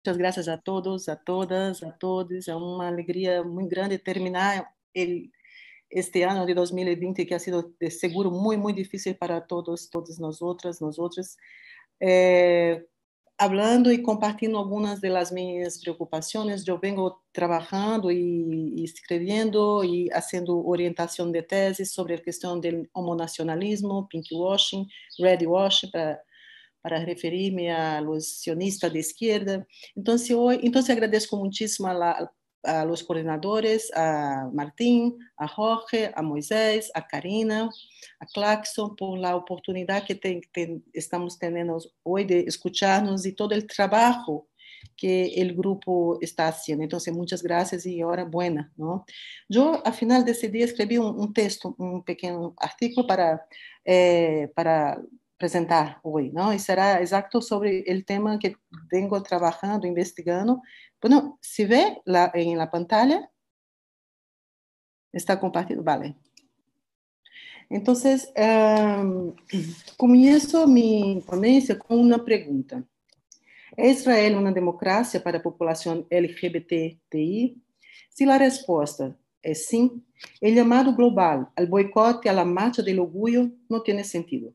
Muchas gracias a todos, a todas, a todos. É uma alegria muito grande terminar este ano de 2020, que ha sido de seguro muito difícil para todos nós outros. Hablando e compartilhando algumas das minhas preocupações. Eu venho trabalhando e escrevendo e fazendo orientação de tese sobre a questão do homonacionalismo, pinkwashing, redwashing, para referir-me a los sionistas de esquerda. Então, agradeço muitíssimo a los coordenadores, a Martín, a Jorge, a Moisés, a Karina, a Claxon, por la oportunidade que estamos tendo hoje de escucharnos e todo o trabalho que o grupo está haciendo. Então, muitas graças e hora buena, ¿no? Eu, ao final desse dia, escrevi texto, pequeno artículo para apresentar hoje, não? E será exato sobre o tema que vengo trabalhando, investigando. Bueno, se vê lá em la pantalla, está compartido, vale. Então, começo minha ponência com uma pergunta. É Israel uma democracia para a população LGBTI? Se a resposta é sim, o chamado global ao boicote à marcha do orgulho não tem sentido,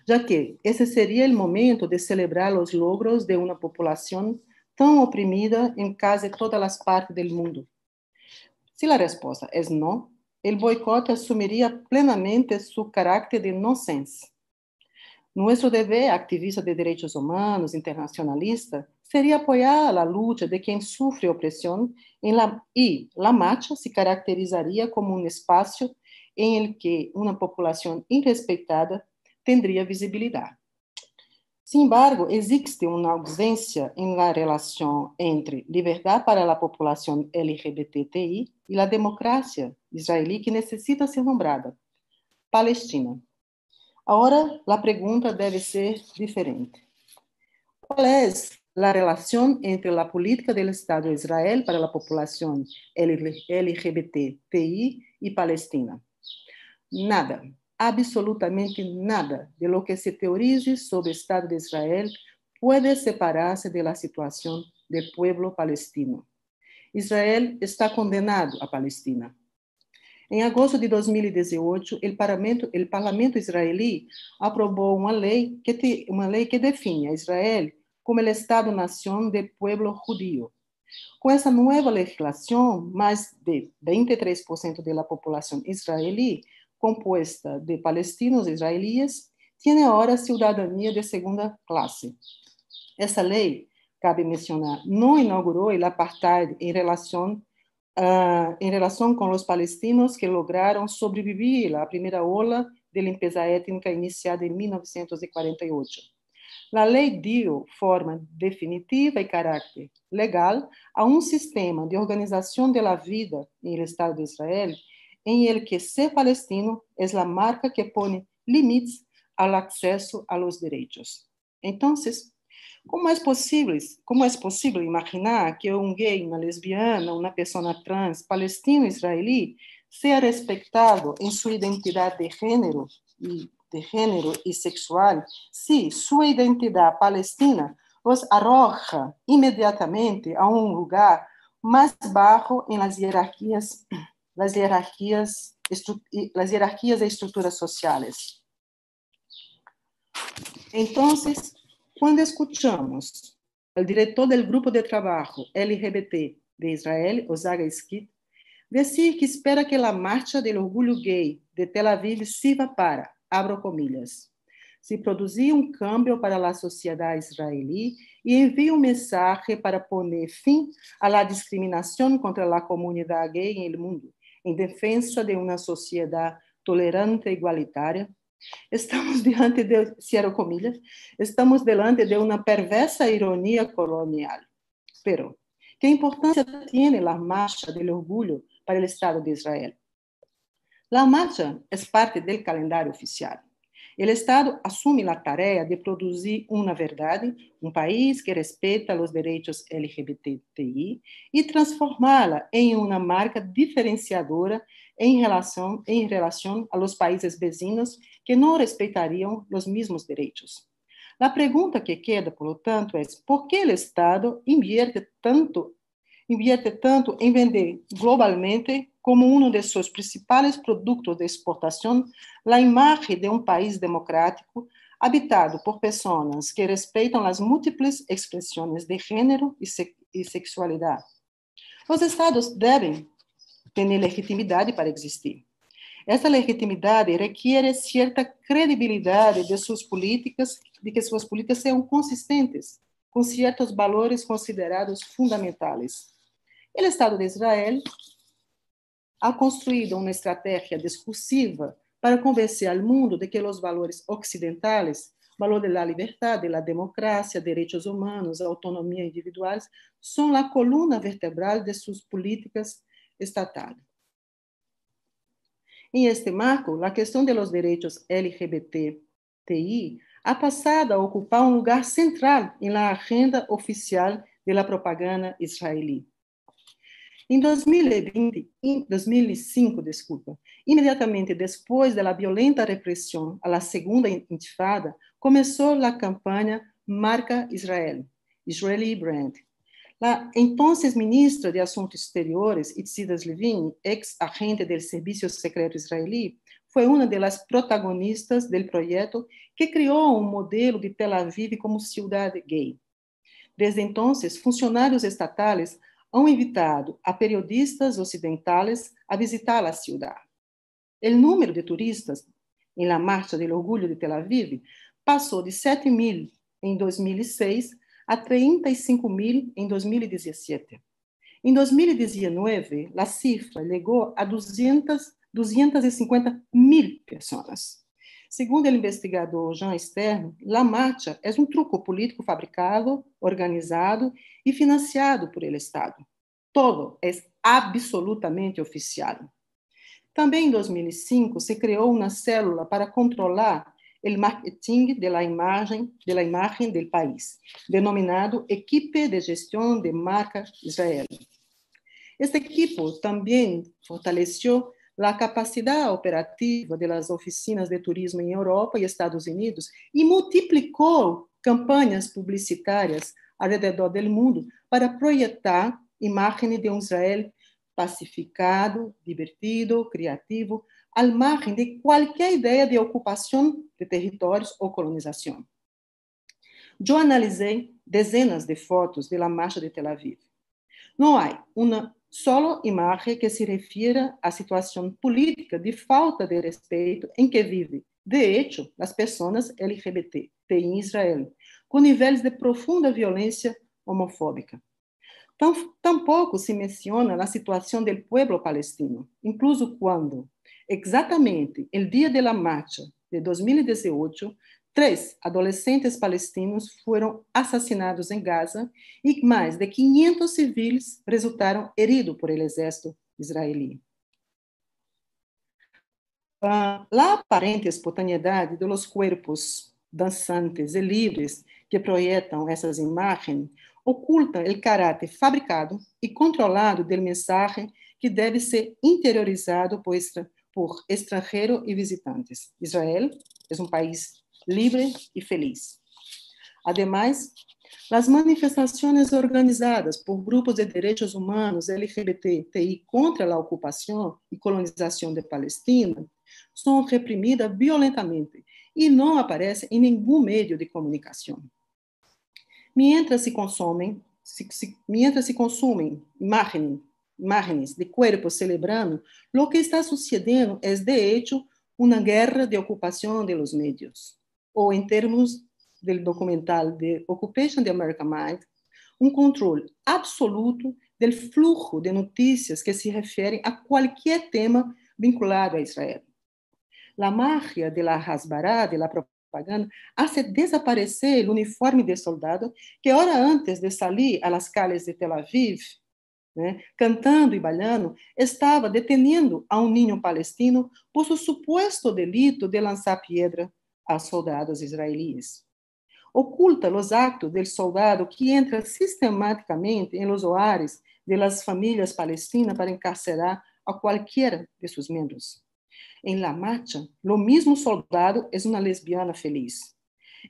já que esse seria o momento de celebrar os logros de uma população tão oprimida em quase todas as partes do mundo. Se a resposta é não, o boicote assumiria plenamente seu caráter de nonsense. Nosso dever, activista de direitos humanos, internacionalista, seria apoiar a luta de quem sofre opressão e a marcha se caracterizaria como um espaço em que uma população irrespeitada tendría visibilidade. Sin embargo, existe uma ausência em la relação entre liberdade para a população LGBTI e a democracia israelí que necessita ser nombrada: Palestina. Agora, a pergunta deve ser diferente. Qual é a relação entre a política do Estado de Israel para a população LGBTI e Palestina? Nada. Absolutamente nada de lo que se teorize sobre o Estado de Israel pode separar-se da situação do povo palestino. Israel está condenado a Palestina. Em agosto de 2018, o parlamento israelí aprovou uma lei que define a Israel como o Estado-nação do povo judío. Com essa nova legislação, mais de 23% da população israelí, composta de palestinos israelíes, tem agora cidadania de segunda classe. Essa lei, cabe mencionar, não inaugurou o apartheid em relação com os palestinos que lograram sobreviver à primeira ola de limpeza étnica iniciada em 1948. A lei deu forma definitiva e caráter legal a um sistema de organização da vida em Estado de Israel em el que ser palestino é a marca que põe limites ao acesso a los direitos. Então, como é possível imaginar que um gay, uma lesbiana, uma pessoa trans, palestino-israelí, seja respeitado em sua identidade de gênero e sexual, se sua identidade palestina os arroja imediatamente a um lugar mais baixo em las hierarquias e estruturas sociais? Então, quando escutamos o diretor do grupo de trabalho LGBT de Israel, Ozaga Skid, dizer que espera que a marcha do orgulho gay de Tel Aviv sirva para, abro comilhas, se produzir um câmbio para a sociedade israelí e envie mensagem para poner fim à discriminação contra a comunidade gay no mundo, em defesa de uma sociedade tolerante e igualitária. Estamos diante de, cierro comillas, estamos delante de uma perversa ironia colonial. Pero, ¿qué importancia tiene la marcha del orgullo para el Estado de Israel? La marcha es parte del calendario oficial. El Estado assume a tarefa de produzir uma verdade, um país que respeita os direitos LGBTI e transformá-la em uma marca diferenciadora em relação a los países vizinhos que não respeitariam os mesmos direitos. A pergunta que queda, por lo tanto, é por que o Estado invierte tanto em vender globalmente como um de seus principais produtos de exportação a imagem de um país democrático habitado por pessoas que respeitam as múltiplas expressões de gênero e sexualidade. Os Estados devem ter legitimidade para existir. Essa legitimidade requer certa credibilidade de suas políticas, de que suas políticas sejam consistentes com certos valores considerados fundamentais. O Estado de Israel ha construído uma estratégia discursiva para convencer ao mundo de que os valores ocidentais, valor da liberdade, da democracia, direitos humanos, autonomia individual, são a coluna vertebral de suas políticas estatais. Em este marco, a questão de los direitos LGBTI ha passado a ocupar um lugar central na agenda oficial da propaganda israelí. Em 2005, imediatamente depois da violenta repressão à segunda intifada, começou a campanha Marca Israel, Israeli Brand. A então ministra de Assuntos Exteriores, Itzidas Levin, ex-agente do Serviço Secreto Israelí, foi uma das protagonistas do projeto que criou um modelo de Tel Aviv como cidade gay. Desde então, funcionários estatais han invitado a periodistas ocidentais a visitar a cidade. O número de turistas em la Marcha do Orgulho de Tel Aviv passou de 7.000 em 2006 a 35.000 em 2017. Em 2019, a cifra chegou a 250.000 pessoas. Segundo o investigador Jean Stern, a marcha é um truco político fabricado, organizado e financiado por el Estado. Todo é absolutamente oficial. Também em 2005 se criou uma célula para controlar o marketing da imagem do país, denominado Equipe de Gestão de Marca Israel. Este equipo também fortaleceu a capacidade operativa das oficinas de turismo em Europa e Estados Unidos e multiplicou campanhas publicitárias ao redor do mundo para projetar imagem de um Israel pacificado, divertido, criativo, al margem de qualquer ideia de ocupação de territórios ou colonização. Eu analisei dezenas de fotos da marcha de Tel Aviv. Não há uma só imagem que se refira à situação política de falta de respeito em que vivem, de hecho, as pessoas LGBT em Israel, com níveis de profunda violência homofóbica. Tampouco se menciona a situação do povo palestino, incluso quando, exatamente no dia da marcha de 2018, 3 adolescentes palestinos foram assassinados em Gaza e mais de 500 civis resultaram heridos por el exército israelí. A aparente espontaneidade dos corpos dançantes e livres que projetam essas imagens oculta o caráter fabricado e controlado da mensagem que deve ser interiorizado por estrangeiros e visitantes. Israel é um país livre e feliz. Ademais, as manifestações organizadas por grupos de direitos humanos LGBTI contra a ocupação e colonização de Palestina são reprimidas violentamente e não aparecem em nenhum meio de comunicação. Mientras se consumem imágenes de cuerpos celebrando, lo que está sucedendo é, de hecho, uma guerra de ocupação de los medios. Ou, em termos do documental The Occupation of American Mind, um controle absoluto do fluxo de notícias que se referem a qualquer tema vinculado a Israel. A magia de la Hasbara, de la propaganda, hace desaparecer o uniforme de soldado que, hora antes de sair a las calles de Tel Aviv, cantando e bailando, estava deteniendo a um niño palestino por su supuesto delito de lançar piedra a soldados israelíes. Oculta os actos del soldado que entra sistematicamente em los hogares de las famílias palestinas para encarcerar a qualquer de seus membros. Em la marcha, o mesmo soldado é uma lesbiana feliz.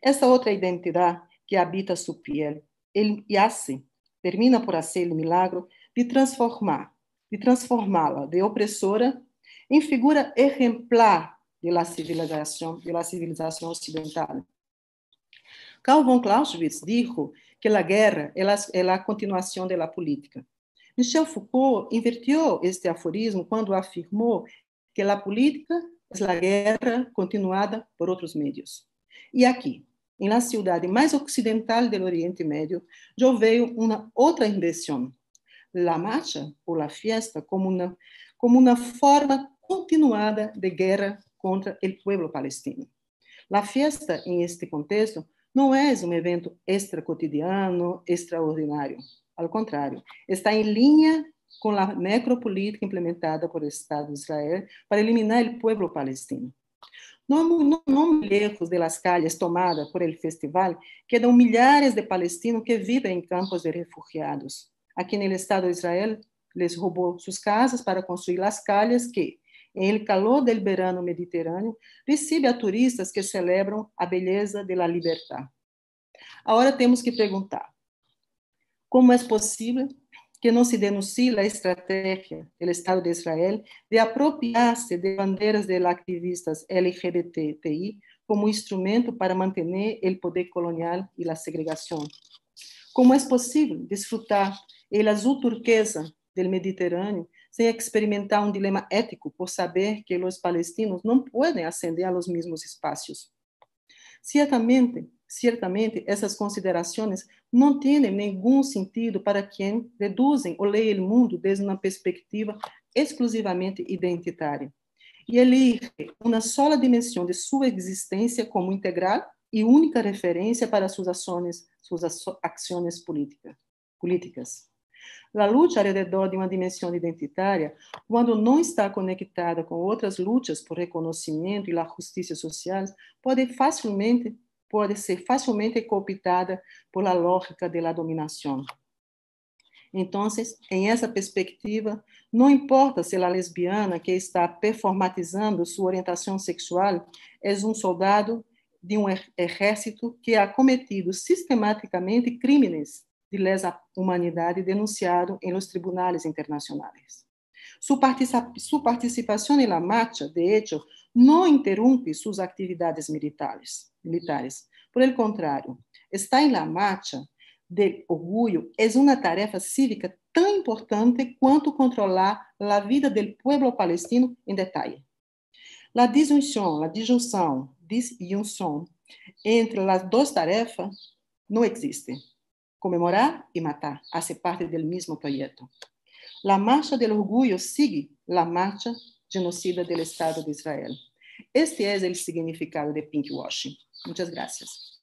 Essa outra identidade que habita sua piel, ele termina por fazer o milagro de transformá-la de opressora em figura exemplar da civilização ocidental. Karl von Clausewitz dijo que a guerra é a continuação da política. Michel Foucault invertiu este aforismo quando afirmou que a política é a guerra continuada por outros meios. E aqui, em la cidade mais ocidental do Oriente Médio, eu vejo uma outra invenção, a marcha ou a fiesta como uma forma continuada de guerra contra o povo palestino. A fiesta, em este contexto, não é um evento extracotidiano, extraordinário. Ao contrário, está em linha com a necropolítica implementada por Estado de Israel para eliminar o povo palestino. Não lejos de las calles tomadas por el festival, quedam milhares de palestinos que vivem em campos de refugiados. Aqui no Estado de Israel, les roubou suas casas para construir as calles que, em el calor del verano mediterrâneo, recebe a turistas que celebram a beleza de la libertad. Agora temos que perguntar, como é possível que não se denuncie a estratégia do Estado de Israel de apropriar-se de bandeiras de ativistas LGBTI como instrumento para manter o poder colonial e a segregação? Como é possível desfrutar o azul turquesa do Mediterrâneo sem experimentar um dilema ético por saber que os palestinos não podem ascender a los mesmos espaços? Ciertamente, essas considerações não têm nenhum sentido para quem reduzem ou leem o mundo desde uma perspectiva exclusivamente identitária e elige uma sola dimensão de sua existência como integral e única referência para suas ações políticas. A luta ao redor de uma dimensão identitária, quando não está conectada com outras lutas por reconhecimento e a justiça social, pode ser facilmente cooptada por la lógica de la dominação. Então, em essa perspectiva, não importa se a lesbiana que está performatizando sua orientação sexual é um soldado de um exército que ha cometido sistematicamente crimes de lesa humanidade denunciado em los tribunales internacionais. Sua participação na marcha, de hecho, não interrompe suas atividades militares. Por el contrário, estar em la marcha de orgulho é uma tarefa cívica tão importante quanto controlar a vida do povo palestino em detalhe. A disjunção entre as duas tarefas não existe. Comemorar e matar fazem parte do mesmo projeto. A marcha do orgulho sigue a marcha genocida do Estado de Israel. Este é o significado de pinkwashing. Muitas gracias.